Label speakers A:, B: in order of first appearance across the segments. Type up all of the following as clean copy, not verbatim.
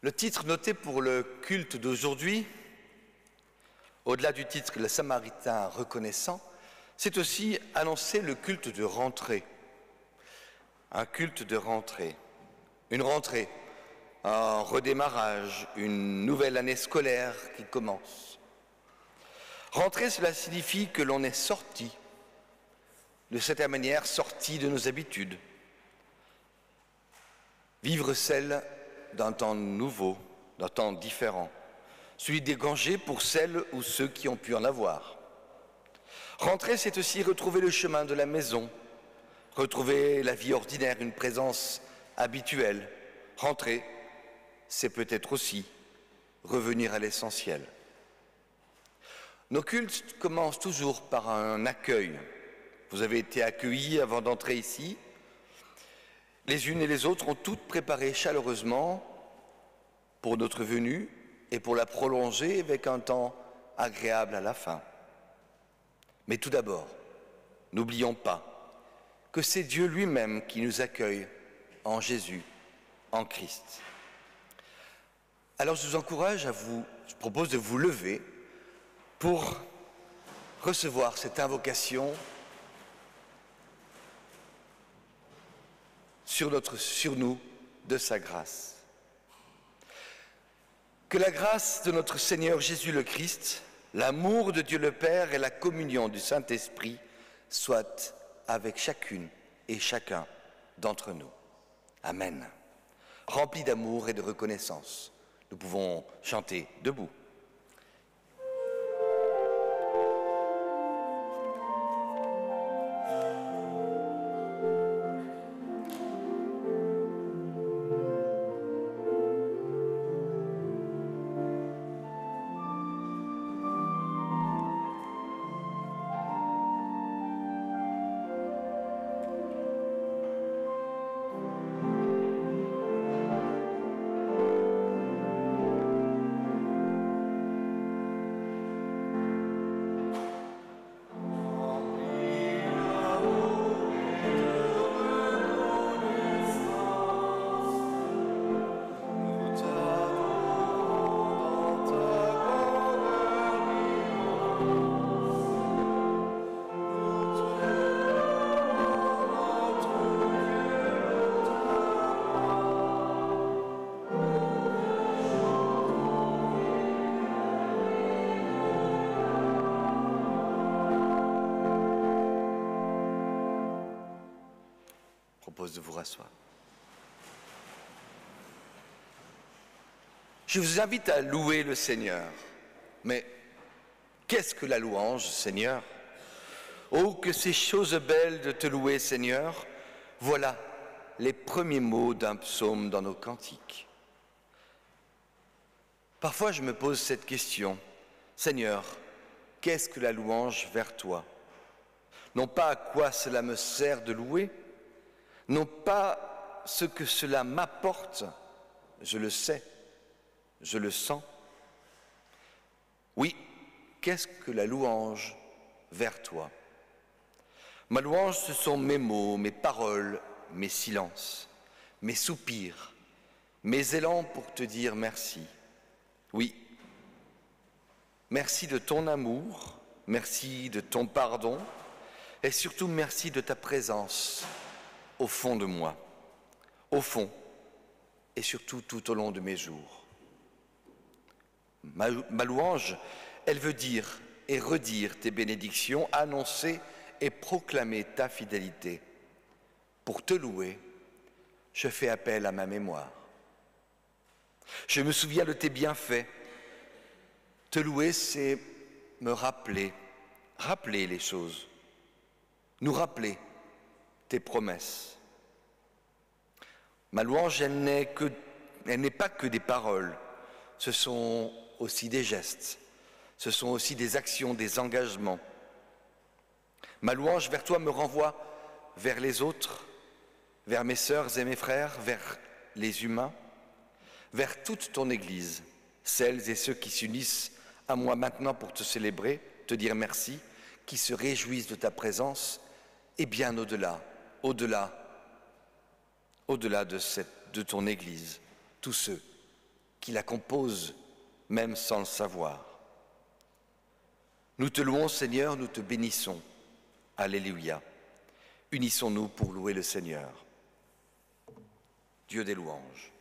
A: Le titre noté pour le culte d'aujourd'hui, au-delà du titre « Le Samaritain reconnaissant », c'est aussi annoncer le culte de rentrée. Un culte de rentrée. Une rentrée, un redémarrage, une nouvelle année scolaire qui commence. Rentrer, cela signifie que l'on est sorti, de cette manière sorti de nos habitudes. Vivre celle d'un temps nouveau, d'un temps différent, celui dégagé pour celles ou ceux qui ont pu en avoir. Rentrer, c'est aussi retrouver le chemin de la maison, retrouver la vie ordinaire, une présence habituelle. Rentrer, c'est peut-être aussi revenir à l'essentiel. Nos cultes commencent toujours par un accueil. Vous avez été accueillis avant d'entrer ici. Les unes et les autres ont toutes préparé chaleureusement pour notre venue et pour la prolonger avec un temps agréable à la fin. Mais tout d'abord, n'oublions pas que c'est Dieu lui-même qui nous accueille en Jésus, en Christ. Alors je propose de vous lever pour recevoir cette invocation sur nous de sa grâce. Que la grâce de notre Seigneur Jésus le Christ, l'amour de Dieu le Père et la communion du Saint-Esprit soient avec chacune et chacun d'entre nous. Amen. Remplis d'amour et de reconnaissance, nous pouvons chanter debout. De vous rasseoir. Je vous invite à louer le Seigneur. Mais qu'est-ce que la louange, Seigneur? Oh, que ces choses belles de te louer, Seigneur. Voilà les premiers mots d'un psaume dans nos cantiques. Parfois, je me pose cette question. Seigneur, qu'est-ce que la louange vers toi? Non pas à quoi cela me sert de louer, non pas ce que cela m'apporte, je le sais, je le sens. Oui, qu'est-ce que la louange vers toi? Ma louange, ce sont mes mots, mes paroles, mes silences, mes soupirs, mes élans pour te dire merci. Oui, merci de ton amour, merci de ton pardon et surtout merci de ta présence au fond de moi, au fond, et surtout tout au long de mes jours. Ma louange, elle veut dire et redire tes bénédictions, annoncer et proclamer ta fidélité. Pour te louer, je fais appel à ma mémoire. Je me souviens de tes bienfaits. Te louer, c'est me rappeler les choses, nous rappeler tes promesses. Ma louange, elle n'est pas que des paroles, ce sont aussi des gestes, ce sont aussi des actions, des engagements. Ma louange vers toi me renvoie vers les autres, vers mes sœurs et mes frères, vers les humains, vers toute ton Église, celles et ceux qui s'unissent à moi maintenant pour te célébrer, te dire merci, qui se réjouissent de ta présence, et bien au-delà de ton Église, tous ceux qui la composent, même sans le savoir. Nous te louons, Seigneur, nous te bénissons. Alléluia. Unissons-nous pour louer le Seigneur. Dieu des louanges.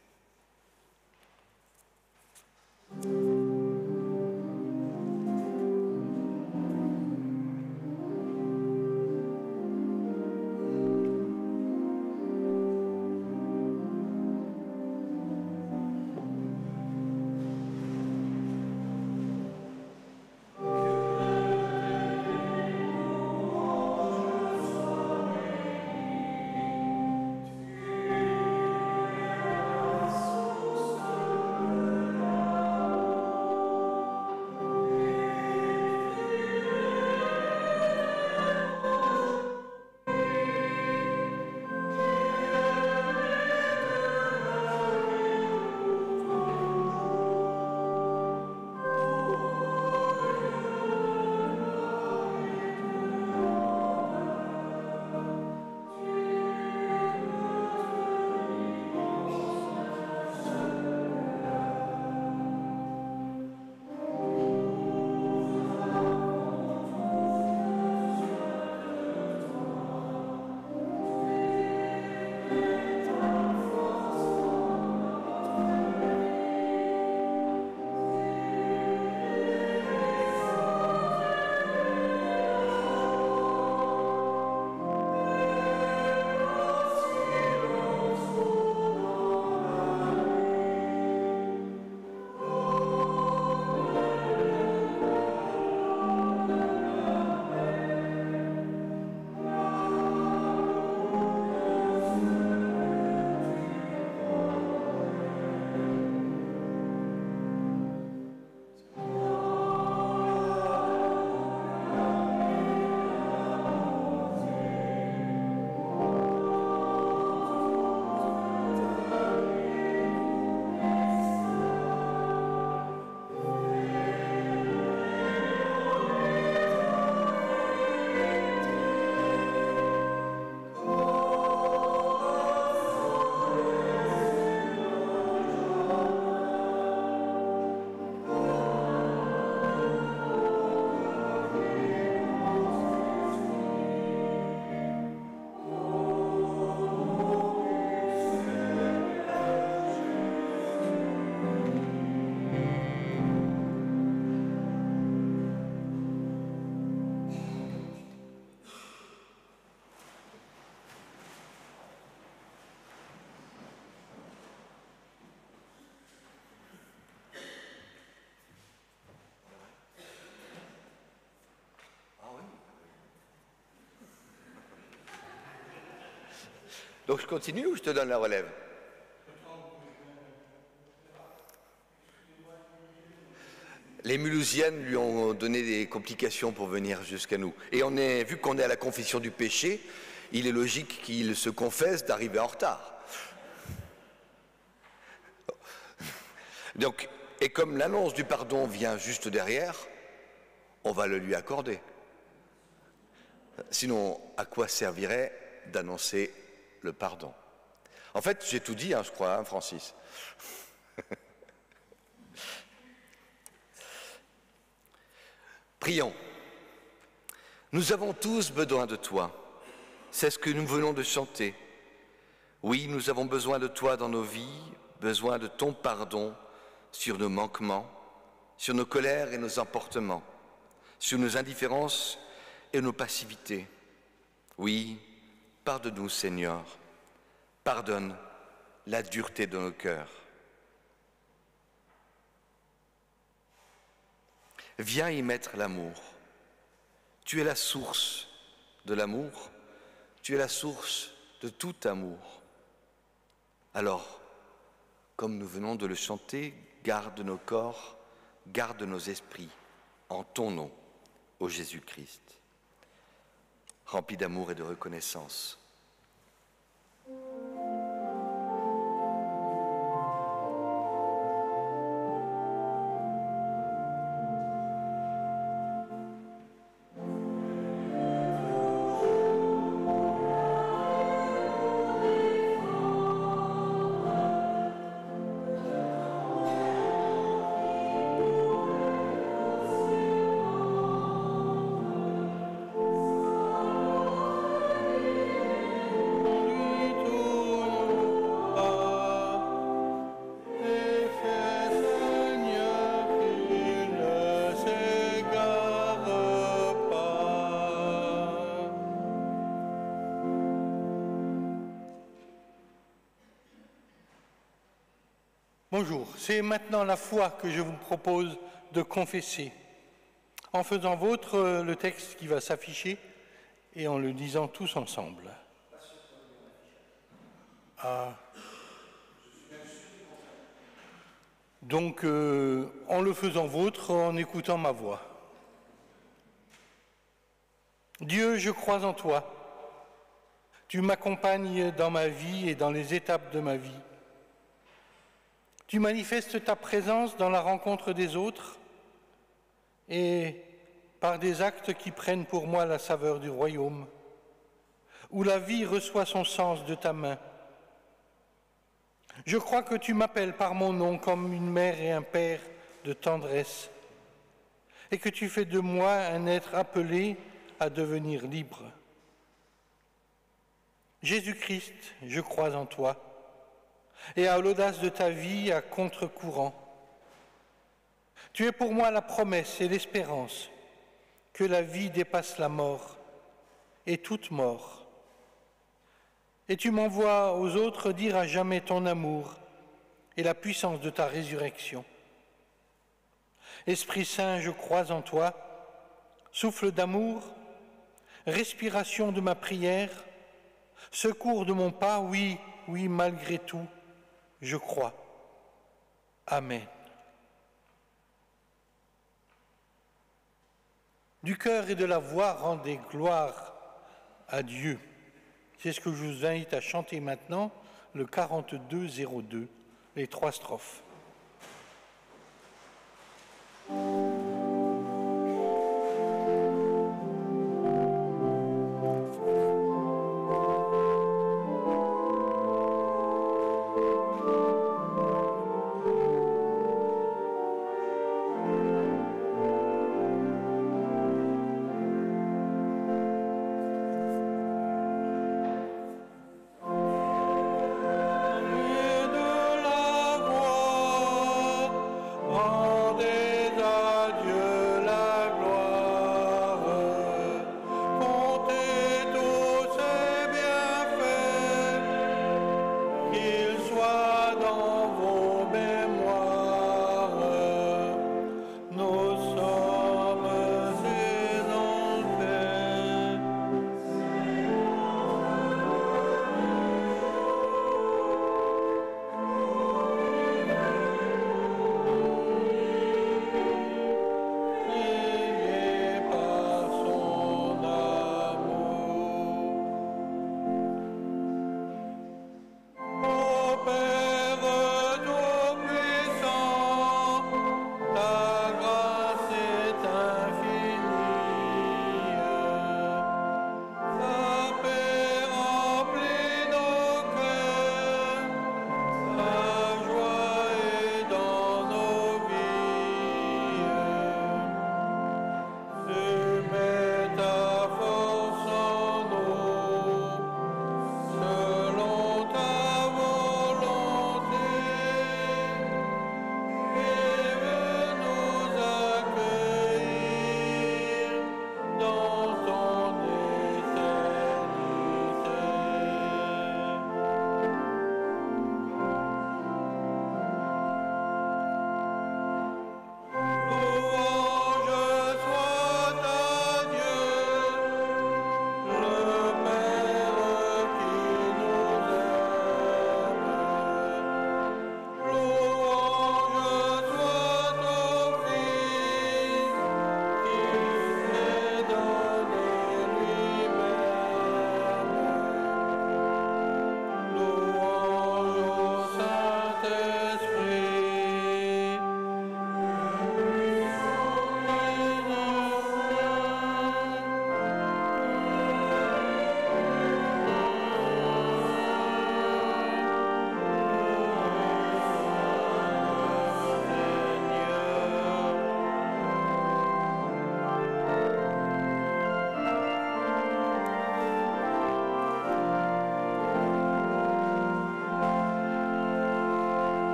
A: Donc je continue ou je te donne la relève? Les Mulhousiennes lui ont donné des complications pour venir jusqu'à nous. Et vu qu'on est à la confession du péché, il est logique qu'il se confesse d'arriver en retard. Donc, et comme l'annonce du pardon vient juste derrière, on va le lui accorder. Sinon, à quoi servirait d'annoncer le pardon? En fait, j'ai tout dit, je crois, Francis. Prions. Nous avons tous besoin de toi. C'est ce que nous venons de chanter. Oui, nous avons besoin de toi dans nos vies, besoin de ton pardon sur nos manquements, sur nos colères et nos emportements, sur nos indifférences et nos passivités. Oui, pardonne-nous, Seigneur. Pardonne la dureté de nos cœurs. Viens y mettre l'amour. Tu es la source de l'amour. Tu es la source de tout amour. Alors, comme nous venons de le chanter, garde nos corps, garde nos esprits, en ton nom, ô Jésus-Christ. Rempli d'amour et de reconnaissance.
B: Bonjour, c'est maintenant la foi que je vous propose de confesser, en faisant vôtre le texte qui va s'afficher et en le disant tous ensemble. Donc, en le faisant vôtre, en écoutant ma voix. Dieu, je crois en toi. Tu m'accompagnes dans ma vie et dans les étapes de ma vie. Tu manifestes ta présence dans la rencontre des autres et par des actes qui prennent pour moi la saveur du royaume, où la vie reçoit son sens de ta main. Je crois que tu m'appelles par mon nom comme une mère et un père de tendresse, et que tu fais de moi un être appelé à devenir libre. Jésus-Christ, je crois en toi, et à l'audace de ta vie à contre-courant. Tu es pour moi la promesse et l'espérance que la vie dépasse la mort et toute mort. Et tu m'envoies aux autres dire à jamais ton amour et la puissance de ta résurrection. Esprit Saint, je crois en toi, souffle d'amour, respiration de ma prière, secours de mon pas, oui, oui, malgré tout, je crois. Amen. Du cœur et de la voix, rendez gloire à Dieu. C'est ce que je vous invite à chanter maintenant, le 42-02, les 3 strophes. De la voix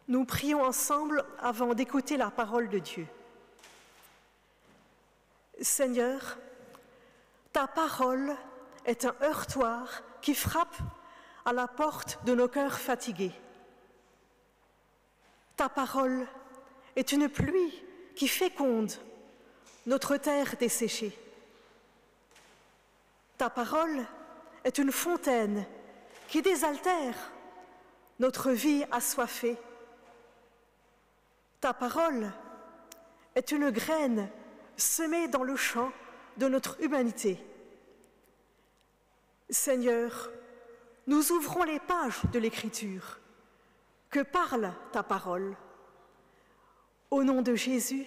C: Nous prions ensemble avant d'écouter la parole de Dieu. Seigneur, ta parole est un heurtoir qui frappe à la porte de nos cœurs fatigués. Ta parole est une pluie qui féconde notre terre desséchée. Ta parole est une fontaine qui désaltère notre vie assoiffée. Ta parole est une graine semée dans le champ de notre humanité. Seigneur, nous ouvrons les pages de l'Écriture. Que parle ta parole? Au nom de Jésus,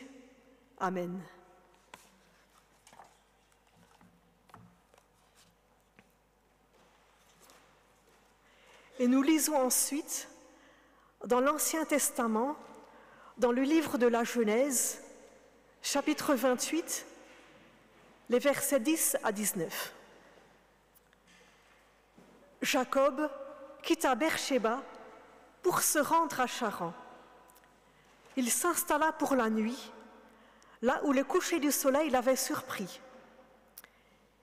C: Amen. Et nous lisons ensuite dans l'Ancien Testament, dans le livre de la Genèse, chapitre 28, les versets 10 à 19. Jacob quitta Beersheba pour se rendre à Charan. Il s'installa pour la nuit, là où le coucher du soleil l'avait surpris.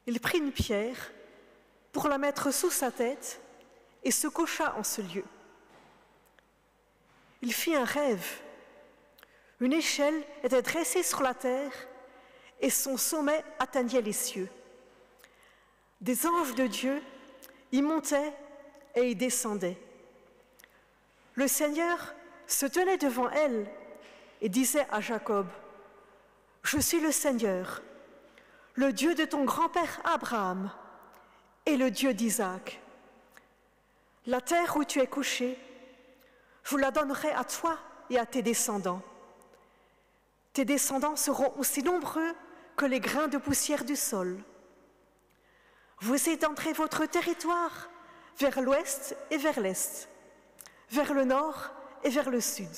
C: Il prit une pierre pour la mettre sous sa tête et se coucha en ce lieu. Il fit un rêve. Une échelle était dressée sur la terre et son sommet atteignait les cieux. Des anges de Dieu y montaient et y descendaient. Le Seigneur se tenait devant elle et disait à Jacob: « Je suis le Seigneur, le Dieu de ton grand-père Abraham et le Dieu d'Isaac. La terre où tu es couché, je la donnerai à toi et à tes descendants. Tes descendants seront aussi nombreux que les grains de poussière du sol. Vous étendrez votre territoire vers l'ouest et vers l'est, vers le nord et vers le sud.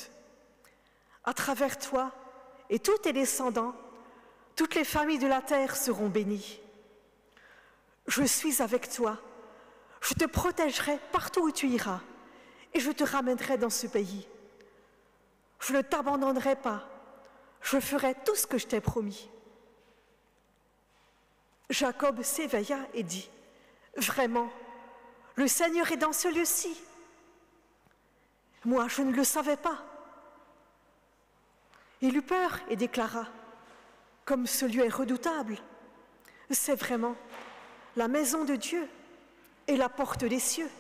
C: À travers toi et tous tes descendants, toutes les familles de la terre seront bénies. Je suis avec toi, je te protégerai partout où tu iras, et je te ramènerai dans ce pays. Je ne t'abandonnerai pas, je ferai tout ce que je t'ai promis. » Jacob s'éveilla et dit: « Vraiment, le Seigneur est dans ce lieu-ci. Moi, je ne le savais pas. » Il eut peur et déclara: « Comme ce lieu est redoutable, c'est vraiment la maison de Dieu et la porte des cieux. »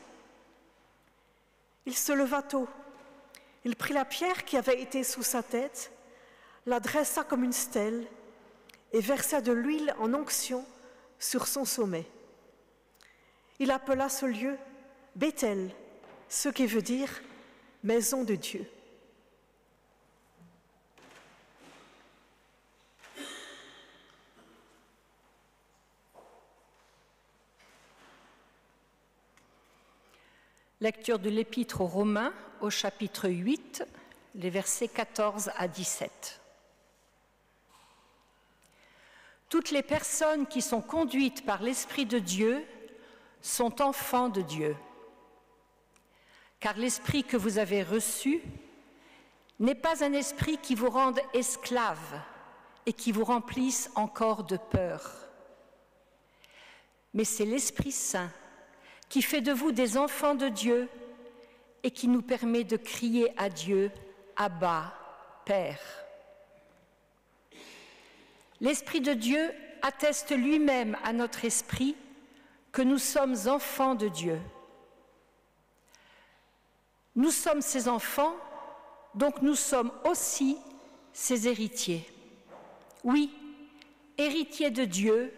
C: Il se leva tôt, il prit la pierre qui avait été sous sa tête, la dressa comme une stèle et versa de l'huile en onction sur son sommet. Il appela ce lieu Béthel, ce qui veut dire maison de Dieu.
D: Lecture de l'Épître aux Romains au chapitre 8, les versets 14 à 17. Toutes les personnes qui sont conduites par l'Esprit de Dieu sont enfants de Dieu. Car l'Esprit que vous avez reçu n'est pas un esprit qui vous rende esclaves et qui vous remplisse encore de peur. Mais c'est l'Esprit Saint qui fait de vous des enfants de Dieu et qui nous permet de crier à Dieu, Abba, Père. L'Esprit de Dieu atteste lui-même à notre esprit que nous sommes enfants de Dieu. Nous sommes ses enfants, donc nous sommes aussi ses héritiers. Oui, héritiers de Dieu,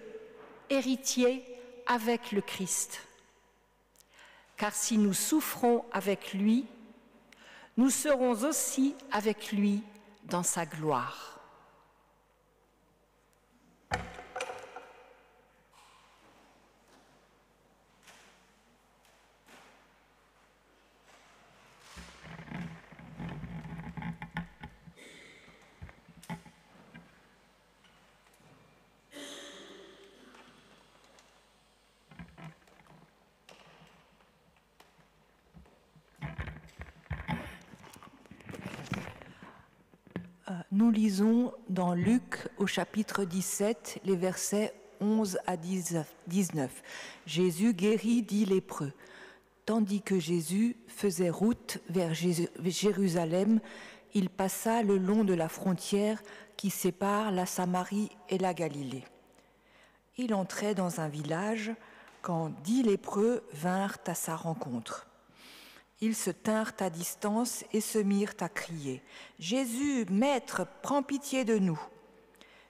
D: héritiers avec le Christ. Car si nous souffrons avec lui, nous serons aussi avec lui dans sa gloire.
E: Nous lisons dans Luc au chapitre 17, les versets 11 à 19. Jésus guérit 10 lépreux. Tandis que Jésus faisait route vers Jérusalem, il passa le long de la frontière qui sépare la Samarie et la Galilée. Il entrait dans un village quand 10 lépreux vinrent à sa rencontre. Ils se tinrent à distance et se mirent à crier « Jésus, Maître, prends pitié de nous !»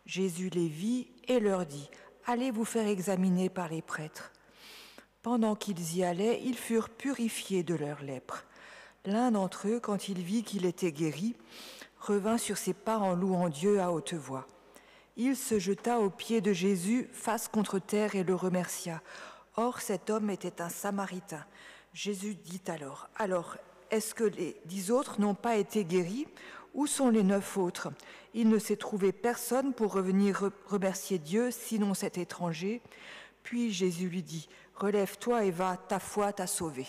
E: Jésus les vit et leur dit « Allez vous faire examiner par les prêtres. » Pendant qu'ils y allaient, ils furent purifiés de leur lèpre. L'un d'entre eux, quand il vit qu'il était guéri, revint sur ses pas en louant Dieu à haute voix. Il se jeta aux pieds de Jésus, face contre terre, et le remercia. Or, cet homme était un Samaritain. Jésus dit alors, est-ce que les 10 autres n'ont pas été guéris? Où sont les 9 autres? Il ne s'est trouvé personne pour revenir remercier Dieu, sinon cet étranger. Puis Jésus lui dit, relève-toi et va, ta foi t'a sauvé.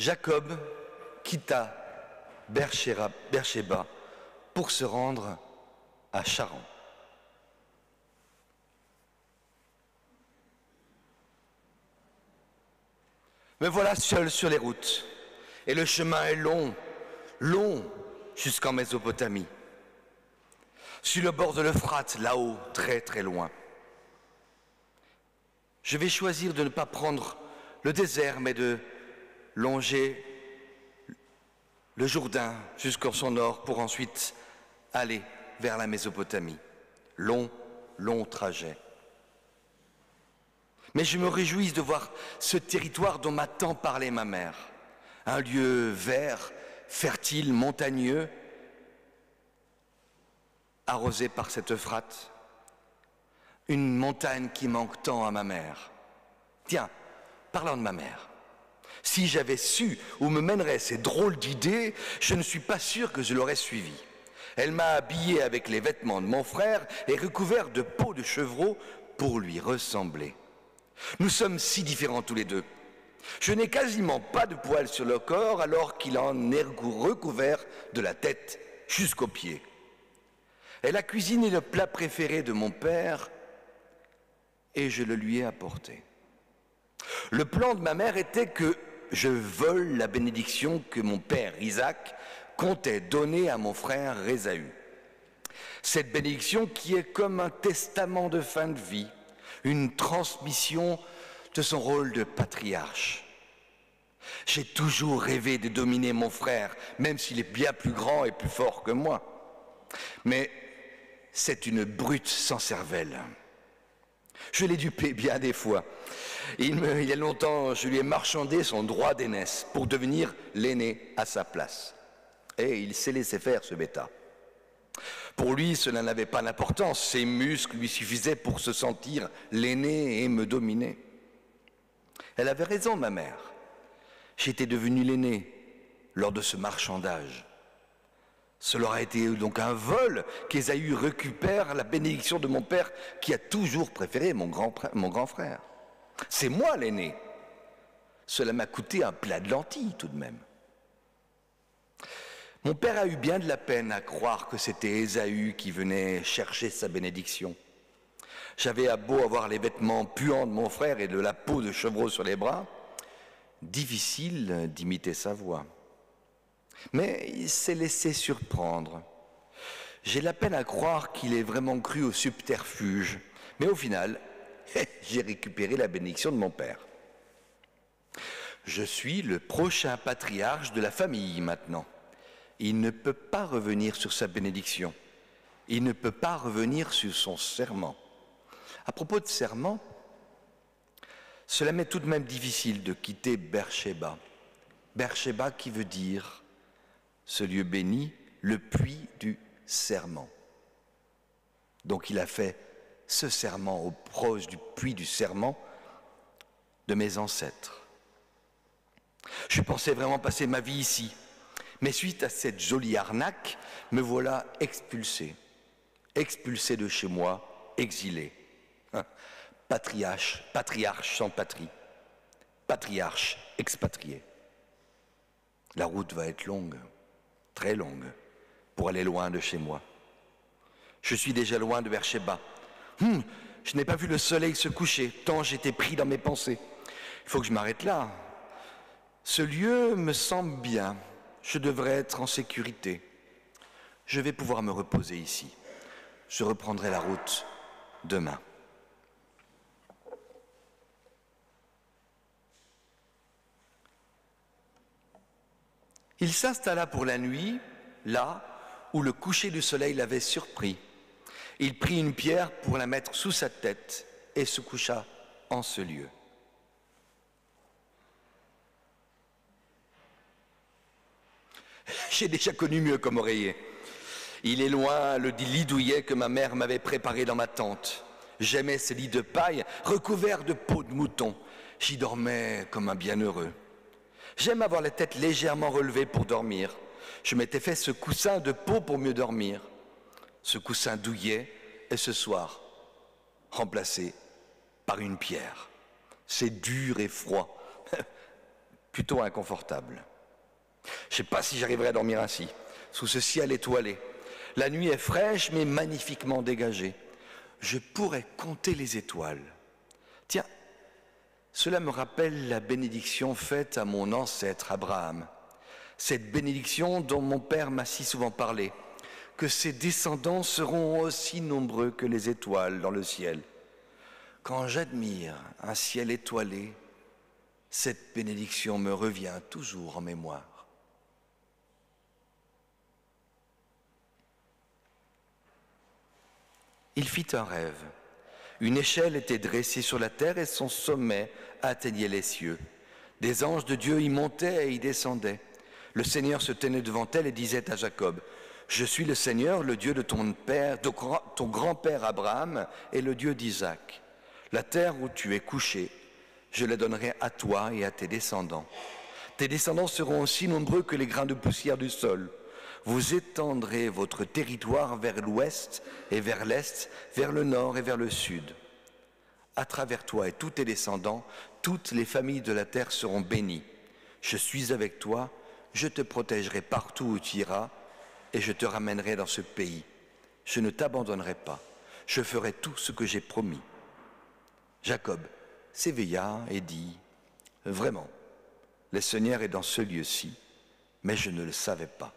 A: Jacob quitta Beersheba pour se rendre à Charan. Me voilà seul sur les routes, et le chemin est long, long jusqu'en Mésopotamie. Sur le bord de l'Euphrate, là-haut, très très loin. Je vais choisir de ne pas prendre le désert, mais de longer le Jourdain jusqu'en son nord pour ensuite aller vers la Mésopotamie. Long, long trajet. Mais je me réjouis de voir ce territoire dont m'a tant parlé ma mère. Un lieu vert, fertile, montagneux, arrosé par cette Euphrate. Une montagne qui manque tant à ma mère. Tiens, parlons de ma mère. Si j'avais su où me mèneraient ces drôles d'idées, je ne suis pas sûr que je l'aurais suivi. Elle m'a habillé avec les vêtements de mon frère et recouvert de peau de chevreau pour lui ressembler. Nous sommes si différents tous les deux. Je n'ai quasiment pas de poils sur le corps alors qu'il en est recouvert de la tête jusqu'aux pieds. Elle a cuisiné le plat préféré de mon père et je le lui ai apporté. Le plan de ma mère était que je vole la bénédiction que mon père Isaac comptait donner à mon frère Ésaü. Cette bénédiction qui est comme un testament de fin de vie, une transmission de son rôle de patriarche. J'ai toujours rêvé de dominer mon frère, même s'il est bien plus grand et plus fort que moi. Mais c'est une brute sans cervelle. Je l'ai dupé bien des fois. Il y a longtemps, je lui ai marchandé son droit d'aînesse pour devenir l'aîné à sa place. Et il s'est laissé faire, ce bêta. Pour lui, cela n'avait pas d'importance. Ses muscles lui suffisaient pour se sentir l'aîné et me dominer. Elle avait raison, ma mère. J'étais devenu l'aîné lors de ce marchandage. Cela aurait été donc un vol qu'Ésaü récupère la bénédiction de mon père qui a toujours préféré mon grand frère. C'est moi l'aîné. Cela m'a coûté un plat de lentilles tout de même. Mon père a eu bien de la peine à croire que c'était Ésaü qui venait chercher sa bénédiction. J'avais beau avoir les vêtements puants de mon frère et de la peau de chevreau sur les bras, difficile d'imiter sa voix. Mais il s'est laissé surprendre. J'ai la peine à croire qu'il ait vraiment cru au subterfuge. Mais au final, j'ai récupéré la bénédiction de mon père. Je suis le prochain patriarche de la famille maintenant. Il ne peut pas revenir sur sa bénédiction. Il ne peut pas revenir sur son serment. À propos de serment, cela m'est tout de même difficile de quitter Beersheba. Beersheba qui veut dire, ce lieu béni, le puits du serment. Donc il a fait ce serment au proche du puits du serment de mes ancêtres. Je pensais vraiment passer ma vie ici, mais suite à cette jolie arnaque, me voilà expulsé de chez moi, exilé. Patriarche sans patrie, patriarche expatrié. La route va être longue, très longue, pour aller loin de chez moi. Je suis déjà loin de Beersheba. Je n'ai pas vu le soleil se coucher, tant j'étais pris dans mes pensées. Il faut que je m'arrête là. Ce lieu me semble bien. Je devrais être en sécurité. Je vais pouvoir me reposer ici. Je reprendrai la route demain. Il s'installa pour la nuit, là où le coucher du soleil l'avait surpris. Il prit une pierre pour la mettre sous sa tête et se coucha en ce lieu. J'ai déjà connu mieux comme oreiller. Il est loin le lit douillet que ma mère m'avait préparé dans ma tente. J'aimais ces lits de paille recouverts de peau de mouton. J'y dormais comme un bienheureux. J'aime avoir la tête légèrement relevée pour dormir. Je m'étais fait ce coussin de peau pour mieux dormir. Ce coussin douillet est ce soir remplacé par une pierre. C'est dur et froid, plutôt inconfortable. Je ne sais pas si j'arriverai à dormir ainsi, sous ce ciel étoilé. La nuit est fraîche mais magnifiquement dégagée. Je pourrais compter les étoiles. Tiens, cela me rappelle la bénédiction faite à mon ancêtre Abraham. Cette bénédiction dont mon père m'a si souvent parlé, que ses descendants seront aussi nombreux que les étoiles dans le ciel. Quand j'admire un ciel étoilé, cette bénédiction me revient toujours en mémoire. Il fit un rêve. Une échelle était dressée sur la terre et son sommet atteignait les cieux. Des anges de Dieu y montaient et y descendaient. Le Seigneur se tenait devant elle et disait à Jacob, « Je suis le Seigneur, le Dieu de ton grand-père Abraham et le Dieu d'Isaac. La terre où tu es couché, je la donnerai à toi et à tes descendants. Tes descendants seront aussi nombreux que les grains de poussière du sol. Vous étendrez votre territoire vers l'ouest et vers l'est, vers le nord et vers le sud. À travers toi et tous tes descendants, toutes les familles de la terre seront bénies. Je suis avec toi, je te protégerai partout où tu iras et je te ramènerai dans ce pays. Je ne t'abandonnerai pas, je ferai tout ce que j'ai promis. » Jacob s'éveilla et dit, « Vraiment, le Seigneur est dans ce lieu-ci, mais je ne le savais pas. »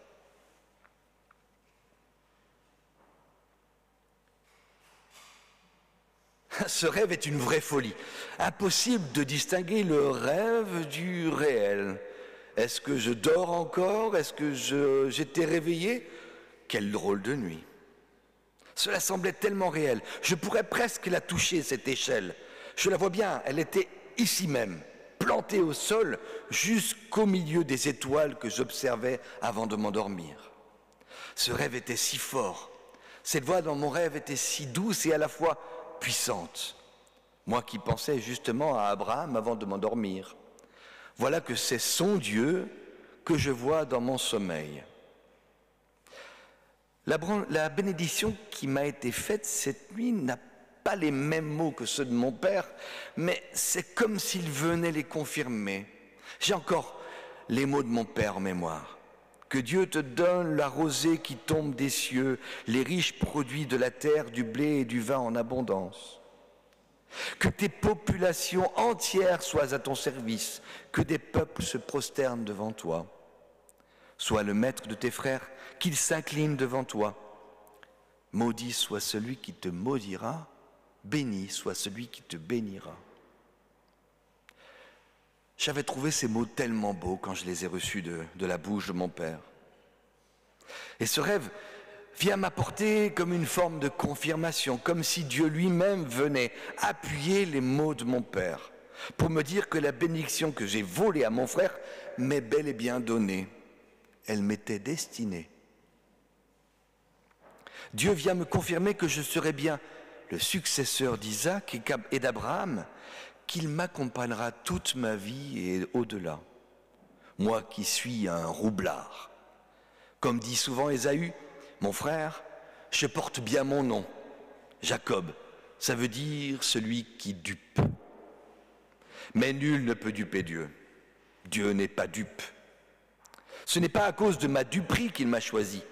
A: Ce rêve est une vraie folie. Impossible de distinguer le rêve du réel. Est-ce que je dors encore? Est-ce que j'étais réveillé? Quelle drôle de nuit. Cela semblait tellement réel. Je pourrais presque la toucher, cette échelle. Je la vois bien, elle était ici même, plantée au sol, jusqu'au milieu des étoiles que j'observais avant de m'endormir. Ce rêve était si fort. Cette voix dans mon rêve était si douce et à la fois puissante. Moi qui pensais justement à Abraham avant de m'endormir. Voilà que c'est son Dieu que je vois dans mon sommeil. La bénédiction qui m'a été faite cette nuit n'a pas les mêmes mots que ceux de mon père, mais c'est comme s'il venait les confirmer. J'ai encore les mots de mon père en mémoire. Que Dieu te donne la rosée qui tombe des cieux, les riches produits de la terre, du blé et du vin en abondance. Que tes populations entières soient à ton service, que des peuples se prosternent devant toi. Sois le maître de tes frères, qu'ils s'inclinent devant toi. Maudit soit celui qui te maudira, béni soit celui qui te bénira. J'avais trouvé ces mots tellement beaux quand je les ai reçus de la bouche de mon père. Et ce rêve vient m'apporter comme une forme de confirmation, comme si Dieu lui-même venait appuyer les mots de mon père. pour me dire que la bénédiction que j'ai volée à mon frère m'est bel et bien donnée. Elle m'était destinée. Dieu vient me confirmer que je serai bien le successeur d'Isaac et d'Abraham, qu'il m'accompagnera toute ma vie et au-delà. Moi qui suis un roublard. Comme dit souvent Ésaü, mon frère, je porte bien mon nom. Jacob, ça veut dire celui qui dupe. Mais nul ne peut duper Dieu. Dieu n'est pas dupe. Ce n'est pas à cause de ma duperie qu'il m'a choisi.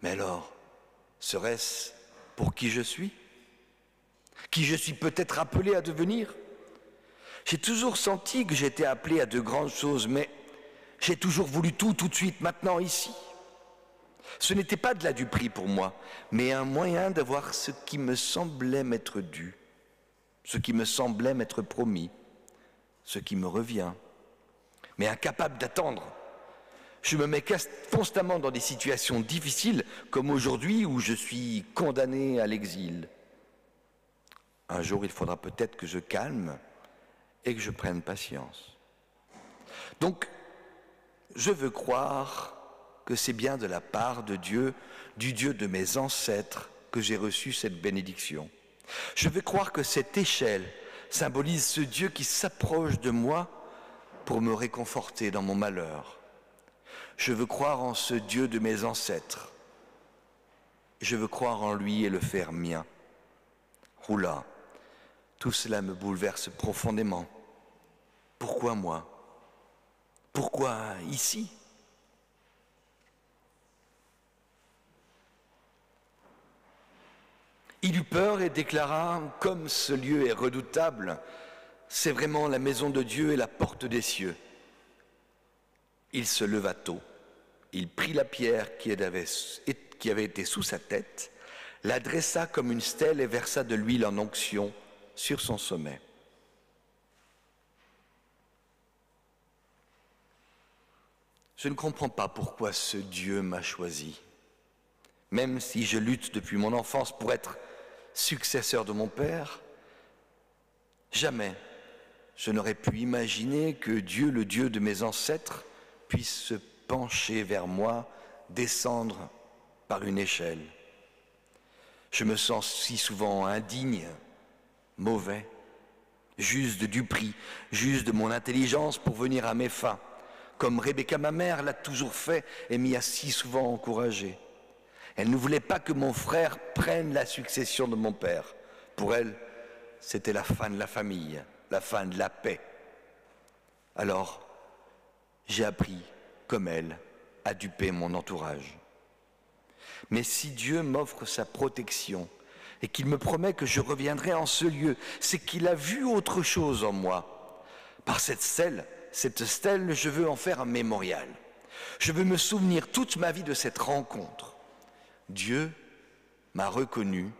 A: Mais alors, serait-ce pour qui je suis? Qui je suis peut-être appelé à devenir? J'ai toujours senti que j'étais appelé à de grandes choses, mais j'ai toujours voulu tout de suite, maintenant, ici. Ce n'était pas de la duperie pour moi, mais un moyen d'avoir ce qui me semblait m'être dû, ce qui me semblait m'être promis, ce qui me revient. Mais incapable d'attendre, je me mets constamment dans des situations difficiles, comme aujourd'hui où je suis condamné à l'exil. Un jour, il faudra peut-être que je calme et que je prenne patience. Donc, je veux croire que c'est bien de la part de Dieu, du Dieu de mes ancêtres, que j'ai reçu cette bénédiction. Je veux croire que cette échelle symbolise ce Dieu qui s'approche de moi pour me réconforter dans mon malheur. Je veux croire en ce Dieu de mes ancêtres. Je veux croire en lui et le faire mien. Oula, tout cela me bouleverse profondément. Pourquoi moi? Pourquoi ici? Il eut peur et déclara, comme ce lieu est redoutable, c'est vraiment la maison de Dieu et la porte des cieux. Il se leva tôt, il prit la pierre qui avait été sous sa tête, la dressa comme une stèle et versa de l'huile en onction sur son sommet. Je ne comprends pas pourquoi ce Dieu m'a choisi. Même si je lutte depuis mon enfance pour être successeur de mon père, jamais je n'aurais pu imaginer que Dieu, le Dieu de mes ancêtres, puisse se pencher vers moi, descendre par une échelle. Je me sens si souvent indigne, mauvais, juste de duperie, juste de mon intelligence pour venir à mes fins, comme Rebecca, ma mère, l'a toujours fait et m'y a si souvent encouragé. Elle ne voulait pas que mon frère prenne la succession de mon père. Pour elle, c'était la fin de la famille, la fin de la paix. Alors, j'ai appris, comme elle, à duper mon entourage. Mais si Dieu m'offre sa protection et qu'il me promet que je reviendrai en ce lieu, c'est qu'il a vu autre chose en moi. Par cette stèle, je veux en faire un mémorial. Je veux me souvenir toute ma vie de cette rencontre. Dieu m'a reconnu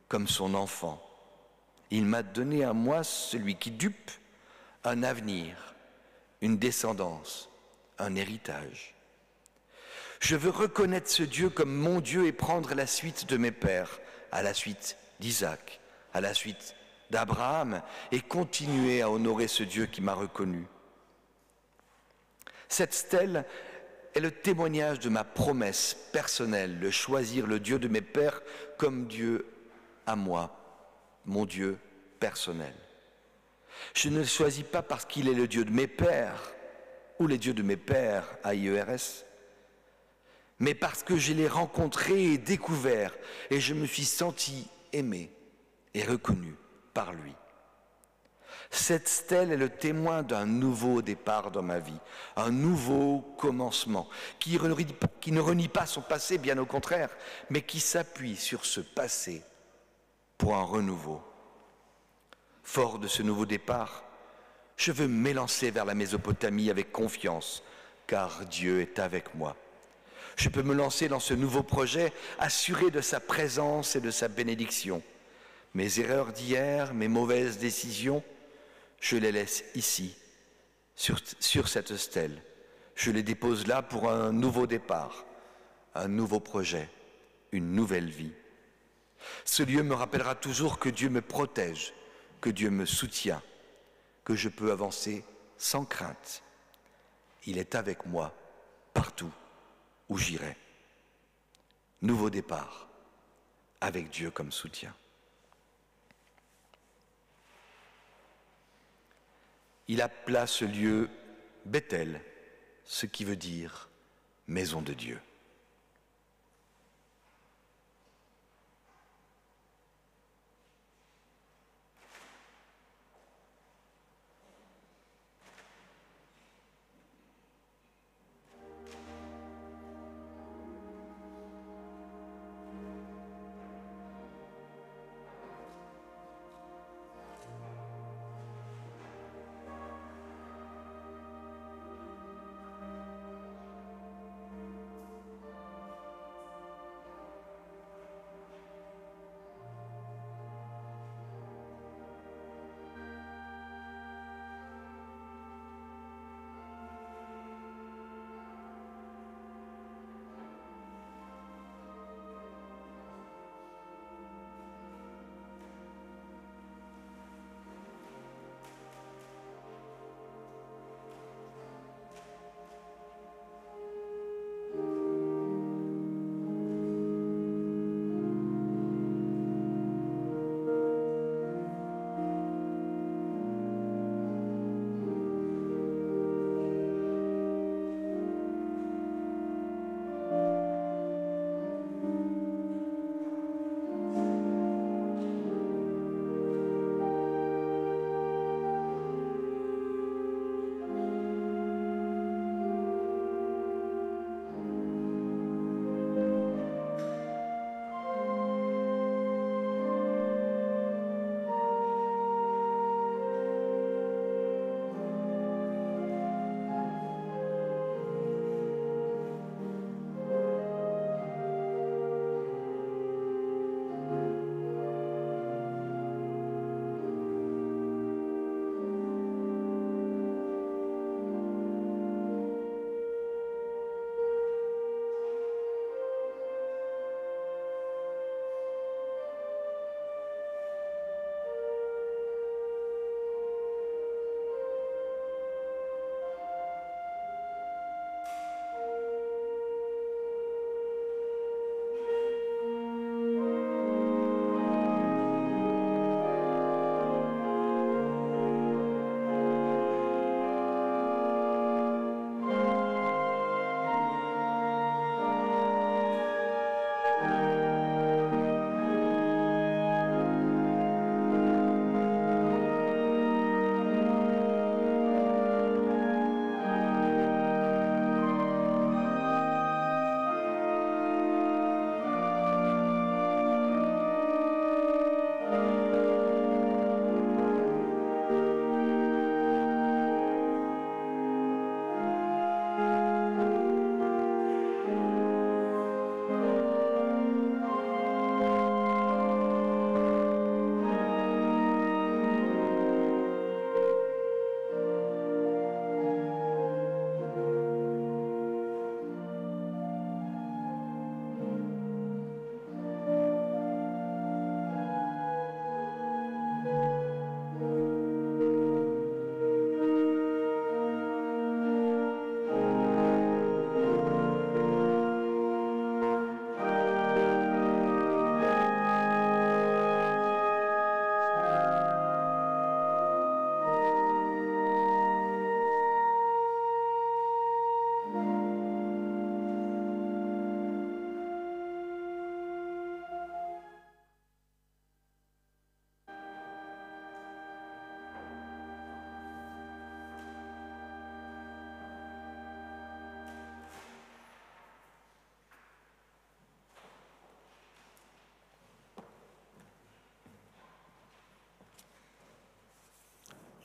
A: comme son enfant. Il m'a donné à moi, celui qui dupe, un avenir, une descendance, un héritage. Je veux reconnaître ce Dieu comme mon Dieu et prendre la suite de mes pères, à la suite d'Isaac, à la suite d'Abraham, et continuer à honorer ce Dieu qui m'a reconnu. Cette stèle est le témoignage de ma promesse personnelle de choisir le Dieu de mes pères comme Dieu à moi, mon Dieu personnel. Je ne le choisis pas parce qu'il est le Dieu de mes pères ou les dieux de mes pères, AIERS, mais parce que je l'ai rencontré et découvert et je me suis senti aimé et reconnu par lui. Cette stèle est le témoin d'un nouveau départ dans ma vie, un nouveau commencement, qui ne renie pas son passé, bien au contraire, mais qui s'appuie sur ce passé pour un renouveau. Fort de ce nouveau départ, je veux m'élancer vers la Mésopotamie avec confiance, car Dieu est avec moi. Je peux me lancer dans ce nouveau projet, assuré de sa présence et de sa bénédiction. Mes erreurs d'hier, mes mauvaises décisions, je les laisse ici, sur cette stèle. Je les dépose là pour un nouveau départ, un nouveau projet, une nouvelle vie. Ce lieu me rappellera toujours que Dieu me protège, que Dieu me soutient, que je peux avancer sans crainte. Il est avec moi partout où j'irai. Nouveau départ, avec Dieu comme soutien. Il appela ce lieu Bethel, ce qui veut dire maison de Dieu.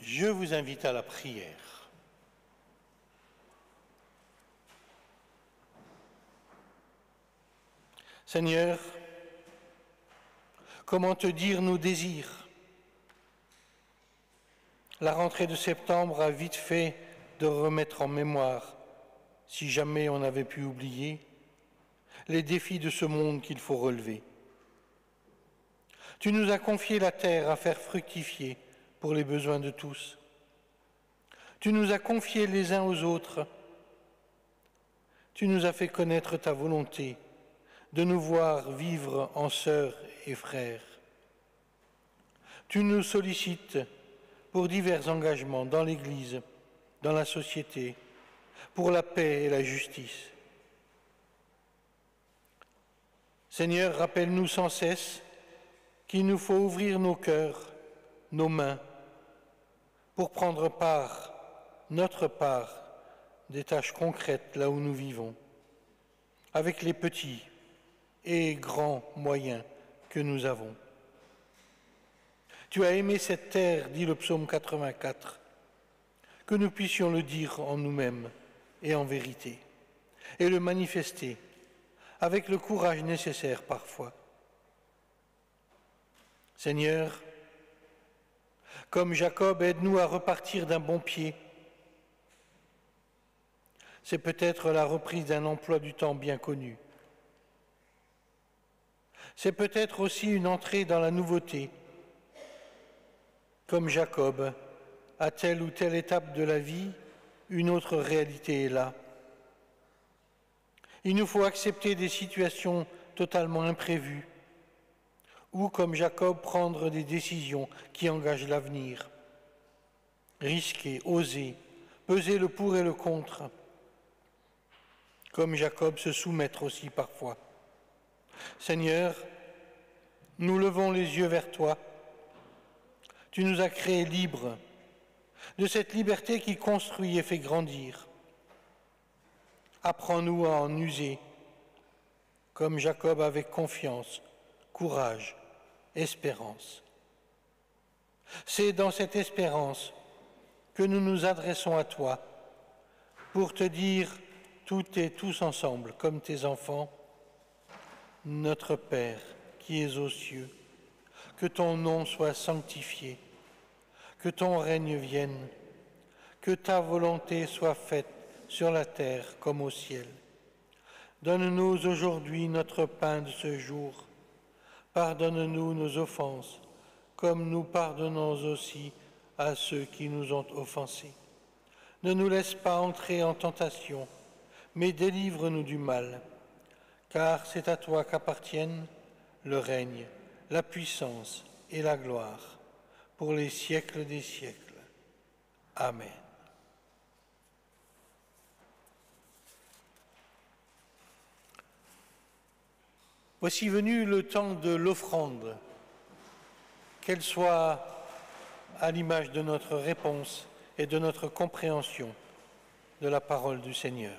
B: Je vous invite à la prière. Seigneur, comment te dire nos désirs? La rentrée de septembre a vite fait de remettre en mémoire, si jamais on avait pu oublier, les défis de ce monde qu'il faut relever. Tu nous as confié la terre à faire fructifier pour les besoins de tous. Tu nous as confiés les uns aux autres. Tu nous as fait connaître ta volonté de nous voir vivre en sœurs et frères. Tu nous sollicites pour divers engagements dans l'Église, dans la société, pour la paix et la justice. Seigneur, rappelle-nous sans cesse qu'il nous faut ouvrir nos cœurs, nos mains, pour prendre notre part, des tâches concrètes là où nous vivons, avec les petits et grands moyens que nous avons. Tu as aimé cette terre, dit le psaume 84, que nous puissions le dire en nous-mêmes et en vérité, et le manifester avec le courage nécessaire parfois. Seigneur, comme Jacob, aide-nous à repartir d'un bon pied. C'est peut-être la reprise d'un emploi du temps bien connu. C'est peut-être aussi une entrée dans la nouveauté. Comme Jacob, à telle ou telle étape de la vie, une autre réalité est là. Il nous faut accepter des situations totalement imprévues, ou comme Jacob, prendre des décisions qui engagent l'avenir. Risquer, oser, peser le pour et le contre. Comme Jacob, se soumettre aussi parfois. Seigneur, nous levons les yeux vers toi. Tu nous as créés libres, de cette liberté qui construit et fait grandir. Apprends-nous à en user, comme Jacob, avec confiance, courage, espérance. C'est dans cette espérance que nous nous adressons à toi pour te dire toutes et tous ensemble, comme tes enfants, notre Père qui es aux cieux, que ton nom soit sanctifié, que ton règne vienne, que ta volonté soit faite sur la terre comme au ciel. Donne-nous aujourd'hui notre pain de ce jour. Pardonne-nous nos offenses, comme nous pardonnons aussi à ceux qui nous ont offensés. Ne nous laisse pas entrer en tentation, mais délivre-nous du mal, car c'est à toi qu'appartiennent le règne, la puissance et la gloire, pour les siècles des siècles. Amen. Voici venu le temps de l'offrande, qu'elle soit à l'image de notre réponse et de notre compréhension de la parole du Seigneur.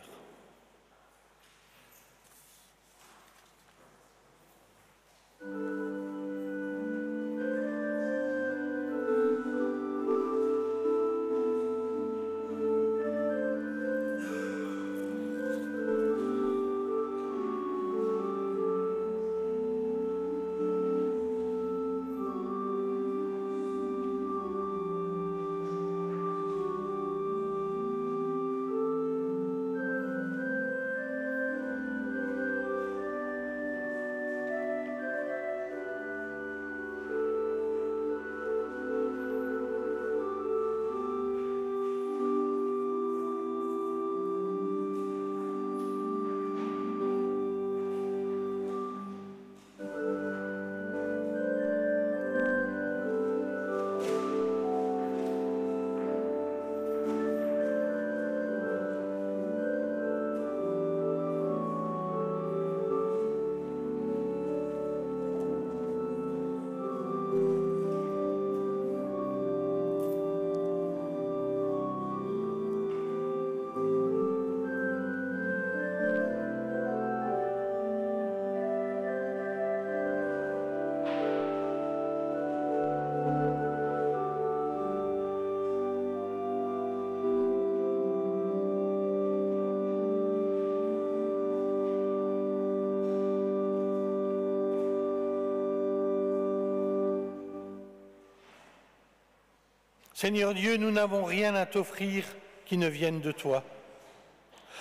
B: Seigneur Dieu, nous n'avons rien à t'offrir qui ne vienne de toi.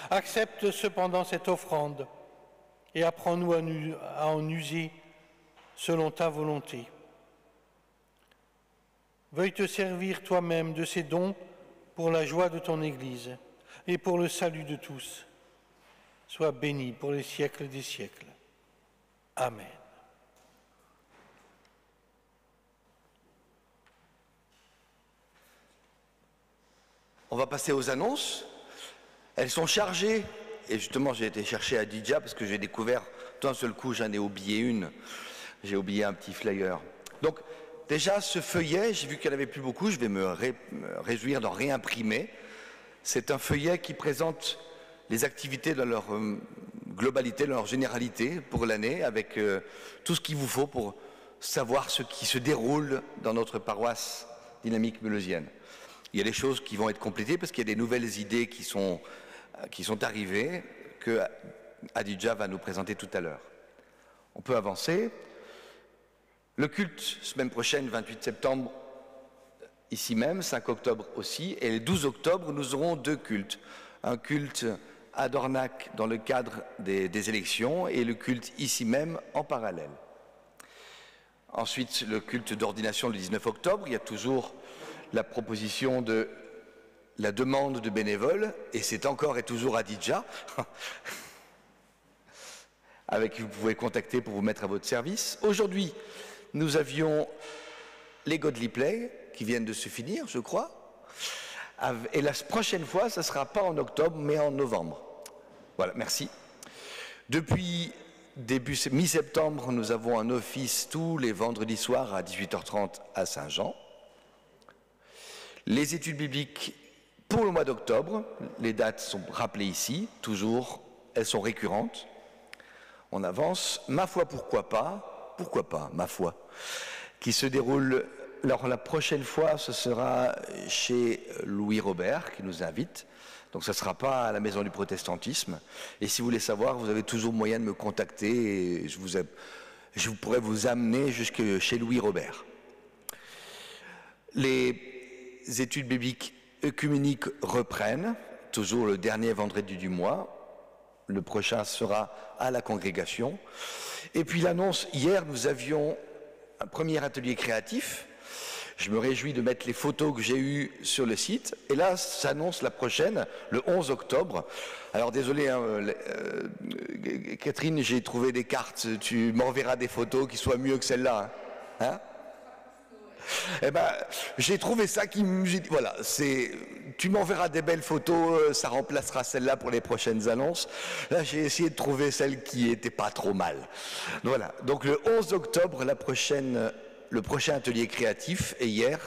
B: Accepte cependant cette offrande et apprends-nous à en user selon ta volonté. Veuille te servir toi-même de ces dons pour la joie de ton Église et pour le salut de tous. Sois béni pour les siècles des siècles. Amen.
A: On va passer aux annonces. Elles sont chargées. Et justement, j'ai été chercher à Adidja parce que j'ai découvert, d'un seul coup, j'en ai oublié une. J'ai oublié un petit flyer. Donc, déjà, ce feuillet, j'ai vu qu'il n'y en avait plus beaucoup, je vais me réjouir d'en réimprimer. C'est un feuillet qui présente les activités dans leur globalité, dans leur généralité pour l'année, avec tout ce qu'il vous faut pour savoir ce qui se déroule dans notre paroisse dynamique mulhousienne. Il y a des choses qui vont être complétées parce qu'il y a des nouvelles idées qui sont arrivées que Adidja va nous présenter tout à l'heure. On peut avancer. Le culte, semaine prochaine, 28 septembre, ici même, 5 octobre aussi, et le 12 octobre, nous aurons 2 cultes. Un culte à Dornac dans le cadre des élections et le culte ici même en parallèle. Ensuite, le culte d'ordination le 19 octobre, il y a toujours la proposition de la demande de bénévoles, et c'est encore et toujours Adidja, avec qui vous pouvez contacter pour vous mettre à votre service. Aujourd'hui, nous avions les Godly Play qui viennent de se finir, je crois. Et la prochaine fois, ça ne sera pas en octobre, mais en novembre. Voilà, merci. Depuis mi-septembre, nous avons un office tous les vendredis soirs à 18h30 à Saint-Jean. Les études bibliques pour le mois d'octobre, les dates sont rappelées ici, toujours, elles sont récurrentes. On avance. Ma foi, pourquoi pas, ma foi, qui se déroule. Alors la prochaine fois, ce sera chez Louis Robert qui nous invite. Donc ça ne sera pas à la Maison du Protestantisme. Et si vous voulez savoir, vous avez toujours moyen de me contacter et je pourrais vous amener jusque chez Louis Robert. Les études bibliques œcuméniques reprennent, toujours le dernier vendredi du mois. Le prochain sera à la congrégation. Et puis l'annonce, hier nous avions un premier atelier créatif. Je me réjouis de mettre les photos que j'ai eues sur le site. Et là, s'annonce la prochaine, le 11 octobre. Alors désolé, hein, Catherine, j'ai trouvé des cartes. Tu m'enverras des photos qui soient mieux que celle-là. Hein? Eh ben, j'ai trouvé ça qui me... Voilà, tu m'enverras des belles photos, ça remplacera celle-là pour les prochaines annonces. Là, j'ai essayé de trouver celle qui était pas trop mal. Voilà, donc le 11 octobre, le prochain atelier créatif, et hier,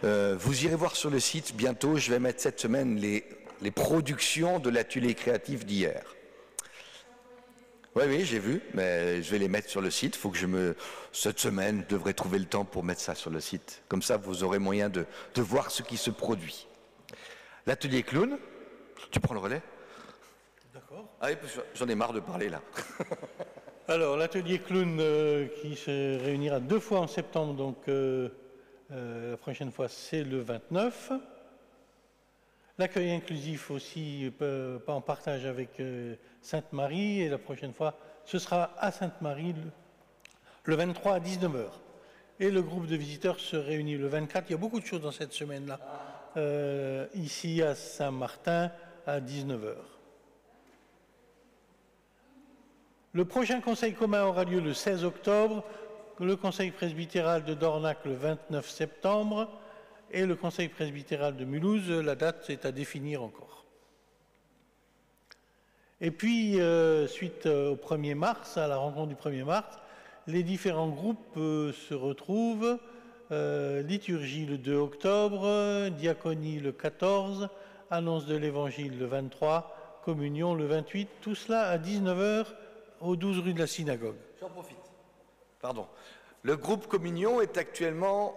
A: vous irez voir sur le site, bientôt, je vais mettre cette semaine les productions de l'atelier créatif d'hier. Oui, j'ai vu, mais je vais les mettre sur le site. Faut que cette semaine, je devrais trouver le temps pour mettre ça sur le site. Comme ça, vous aurez moyen de voir ce qui se produit. L'atelier clown, tu prends le relais?
B: D'accord.
A: Ah oui, j'en ai marre de parler là.
B: Alors, l'atelier clown qui se réunira 2 fois en septembre, donc la prochaine fois c'est le 29. L'accueil inclusif aussi, pas en partage avec Sainte-Marie, et la prochaine fois, ce sera à Sainte-Marie le 23 à 19h. Et le groupe de visiteurs se réunit le 24. Il y a beaucoup de choses dans cette semaine-là. Ici à Saint-Martin à 19h. Le prochain conseil commun aura lieu le 16 octobre, le conseil presbytéral de Dornac le 29 septembre, et le conseil presbytéral de Mulhouse, la date est à définir encore. Et puis, suite au 1er mars, à la rencontre du 1er mars, les différents groupes se retrouvent. Liturgie le 2 octobre, diaconie le 14, annonce de l'évangile le 23, communion le 28, tout cela à 19h au 12 rue de la Synagogue.
A: J'en profite. Pardon. Le groupe communion est actuellement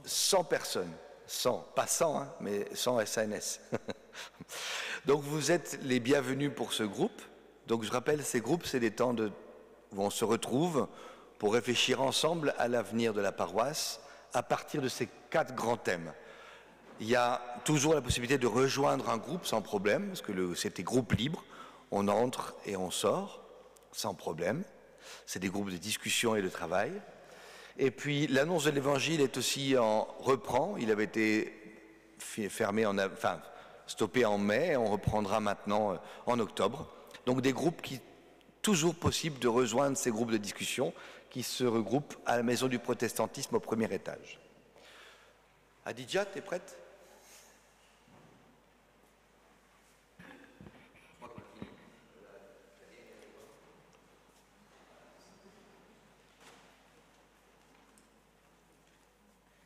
A: 100 personnes. 100, pas 100, hein, mais 100 SNS. Donc vous êtes les bienvenus pour ce groupe. Donc je rappelle, ces groupes, c'est des temps où on se retrouve pour réfléchir ensemble à l'avenir de la paroisse à partir de ces 4 grands thèmes. Il y a toujours la possibilité de rejoindre un groupe sans problème, parce que c'est des groupes libres. On entre et on sort sans problème. C'est des groupes de discussion et de travail. Et puis l'annonce de l'évangile est aussi reprend. Il avait été fermé, stoppé en mai, on reprendra maintenant en octobre. Donc des groupes qui, toujours possible de rejoindre ces groupes de discussion qui se regroupent à la Maison du Protestantisme au premier étage. Adidja, tu es prête ?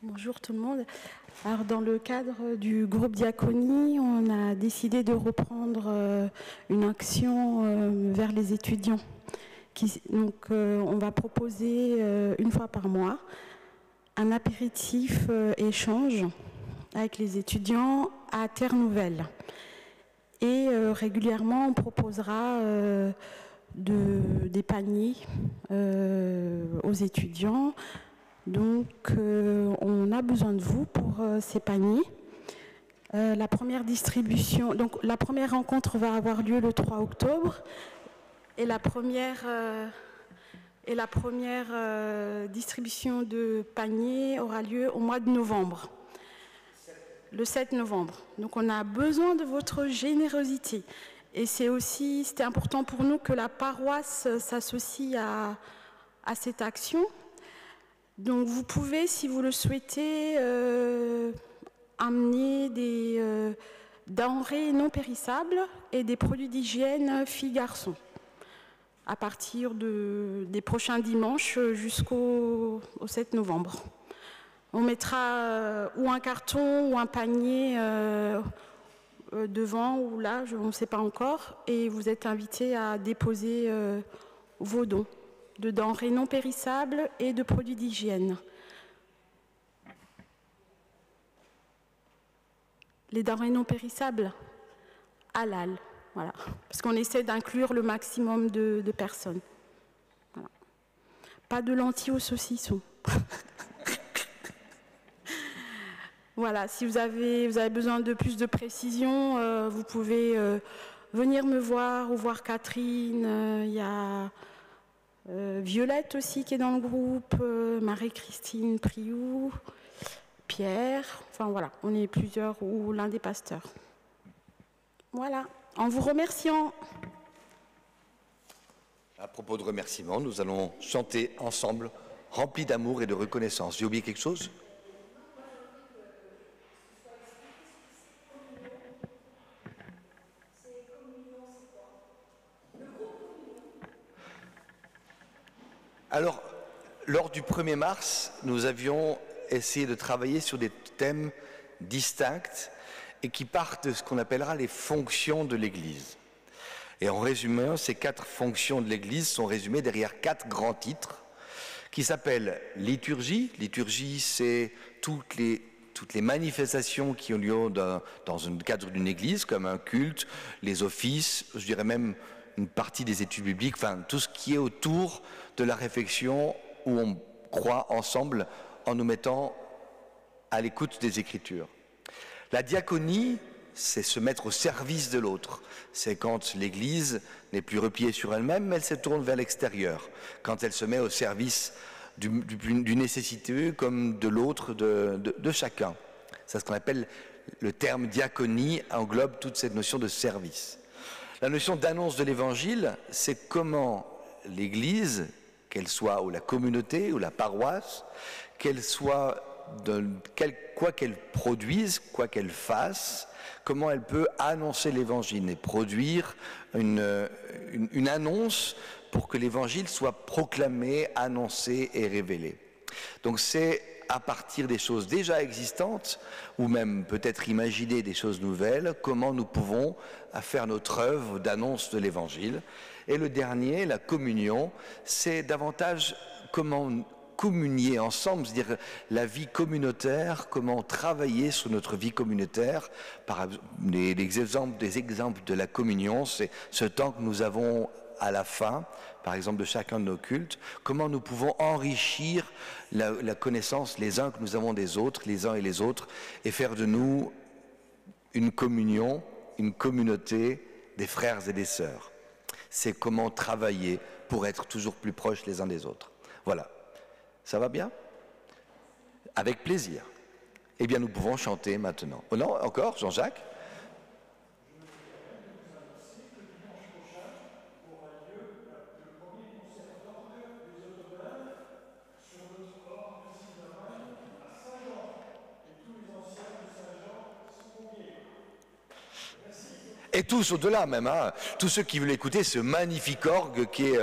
F: Bonjour tout le monde. Alors dans le cadre du groupe Diaconie, on a décidé de reprendre une action vers les étudiants. Donc on va proposer une fois par mois un apéritif échange avec les étudiants à Terre Nouvelle. Et régulièrement on proposera des paniers aux étudiants. Donc, on a besoin de vous pour ces paniers. La première distribution, donc la première rencontre va avoir lieu le 3 octobre et la première distribution de paniers aura lieu au mois de novembre, le 7 novembre. Donc, on a besoin de votre générosité. Et c'était important pour nous que la paroisse s'associe à cette action. Donc vous pouvez, si vous le souhaitez, amener des denrées non périssables et des produits d'hygiène filles-garçons à partir des prochains dimanches jusqu'au 7 novembre. On mettra ou un carton ou un panier devant ou là, on ne sait pas encore, et vous êtes invités à déposer vos dons de denrées non périssables et de produits d'hygiène. Les denrées non périssables, halal, voilà, parce qu'on essaie d'inclure le maximum de personnes. Voilà. Pas de lentilles au saucisson. Voilà, si vous avez besoin de plus de précision, vous pouvez venir me voir ou voir Catherine. Il y a Violette aussi qui est dans le groupe, Marie-Christine Priou, Pierre, enfin voilà, on est plusieurs ou l'un des pasteurs. Voilà, en vous remerciant.
A: À propos de remerciements, nous allons chanter ensemble, remplis d'amour et de reconnaissance. J'ai oublié quelque chose ? Alors, lors du 1er mars, nous avions essayé de travailler sur des thèmes distincts et qui partent de ce qu'on appellera les fonctions de l'Église. Et en résumé, ces 4 fonctions de l'Église sont résumées derrière 4 grands titres qui s'appellent liturgie. Liturgie, c'est toutes les manifestations qui ont lieu dans le cadre d'une Église, comme un culte, les offices, je dirais même une partie des études bibliques, enfin tout ce qui est autour de la réflexion où on croit ensemble en nous mettant à l'écoute des Écritures. La diaconie, c'est se mettre au service de l'autre. C'est quand l'Église n'est plus repliée sur elle-même, mais elle se tourne vers l'extérieur. Quand elle se met au service du nécessiteux comme de l'autre, de chacun. C'est ce qu'on appelle le terme diaconie, englobe toute cette notion de service. La notion d'annonce de l'Évangile, c'est comment l'Église, qu'elle soit ou la communauté ou la paroisse, qu'elle soit quoi qu'elle produise, quoi qu'elle fasse, comment elle peut annoncer l'Évangile et produire une annonce pour que l'Évangile soit proclamé, annoncé et révélé. Donc c'est à partir des choses déjà existantes, ou même peut-être imaginer des choses nouvelles, comment nous pouvons faire notre œuvre d'annonce de l'Évangile. Et le dernier, la communion, c'est davantage comment communier ensemble, c'est-à-dire la vie communautaire, comment travailler sur notre vie communautaire. Des exemples de la communion, c'est ce temps que nous avons à la fin, par exemple de chacun de nos cultes, comment nous pouvons enrichir la connaissance les uns que nous avons des autres, les uns et les autres, et faire de nous une communion, une communauté des frères et des sœurs. C'est comment travailler pour être toujours plus proches les uns des autres. Voilà. Ça va bien ? Avec plaisir. Eh bien, nous pouvons chanter maintenant. Oh non, encore, Jean-Jacques? Et tous au-delà même, hein, tous ceux qui veulent écouter ce magnifique orgue qui est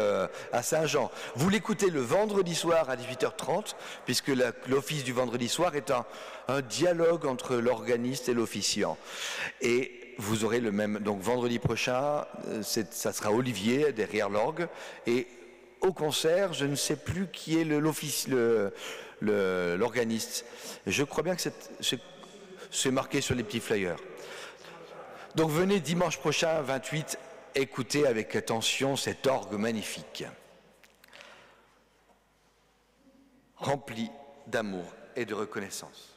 A: à Saint-Jean. Vous l'écoutez le vendredi soir à 18h30, puisque l'office du vendredi soir est un dialogue entre l'organiste et l'officiant. Et vous aurez le même, donc vendredi prochain, ça sera Olivier derrière l'orgue, et au concert, je ne sais plus qui est l'organiste. Je crois bien que c'est marqué sur les petits flyers. Donc venez dimanche prochain, 28, écouter avec attention cet orgue magnifique, rempli d'amour et de reconnaissance.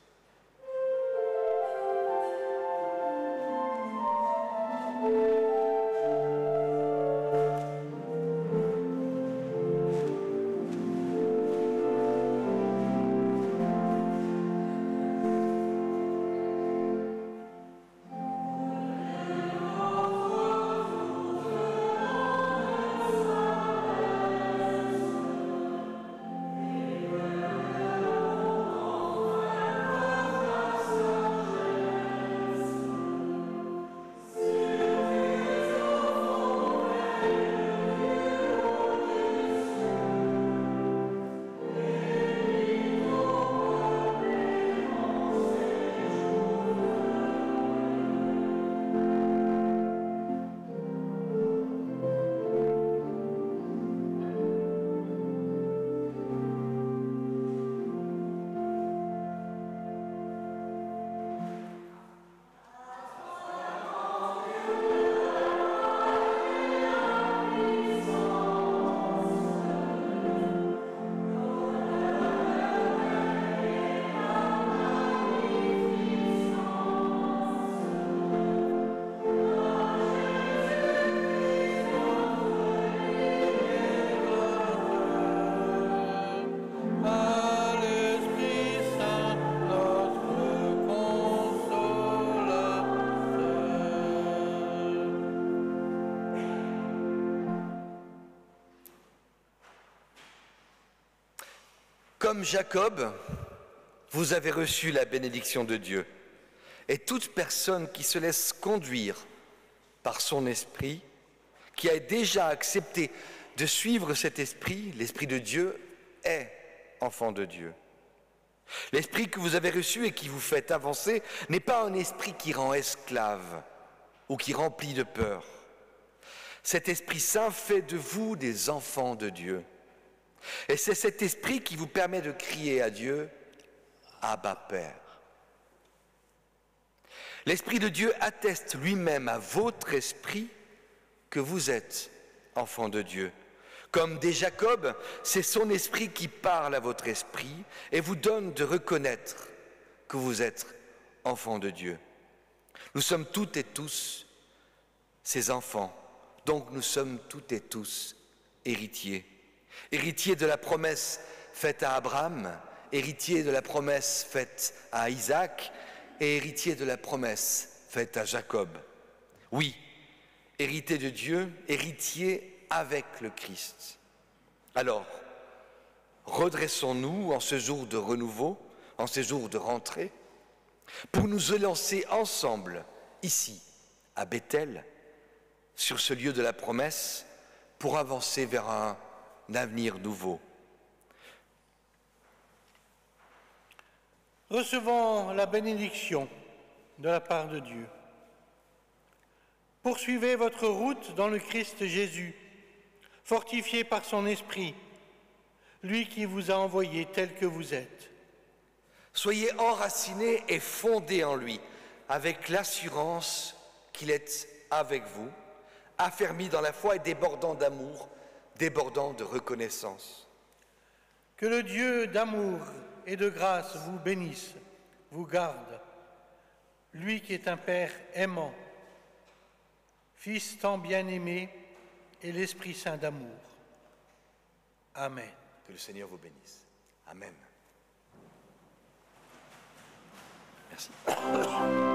A: Comme Jacob, vous avez reçu la bénédiction de Dieu. Et toute personne qui se laisse conduire par son esprit, qui a déjà accepté de suivre cet esprit, l'esprit de Dieu, est enfant de Dieu. L'esprit que vous avez reçu et qui vous fait avancer n'est pas un esprit qui rend esclave ou qui remplit de peur. Cet Esprit Saint fait de vous des enfants de Dieu. Et c'est cet esprit qui vous permet de crier à Dieu, Abba Père. L'Esprit de Dieu atteste lui-même à votre esprit que vous êtes enfants de Dieu. Comme dit Jacob, c'est son esprit qui parle à votre esprit et vous donne de reconnaître que vous êtes enfants de Dieu. Nous sommes toutes et tous ses enfants, donc nous sommes toutes et tous héritiers. Héritier de la promesse faite à Abraham, héritier de la promesse faite à Isaac et héritier de la promesse faite à Jacob. Oui, héritier de Dieu, héritier avec le Christ. Alors, redressons-nous en ce jour de renouveau, en ce jour de rentrée, pour nous élancer ensemble, ici, à Bethel, sur ce lieu de la promesse, pour avancer vers un avenir nouveau.
B: Recevons la bénédiction de la part de Dieu. Poursuivez votre route dans le Christ Jésus, fortifié par son esprit, lui qui vous a envoyé tel que vous êtes.
A: Soyez enracinés et fondés en lui, avec l'assurance qu'il est avec vous, affermis dans la foi et débordant d'amour, débordant de reconnaissance.
B: Que le Dieu d'amour et de grâce vous bénisse, vous garde, lui qui est un Père aimant, Fils tant bien-aimé et l'Esprit Saint d'amour. Amen.
A: Que le Seigneur vous bénisse. Amen. Merci.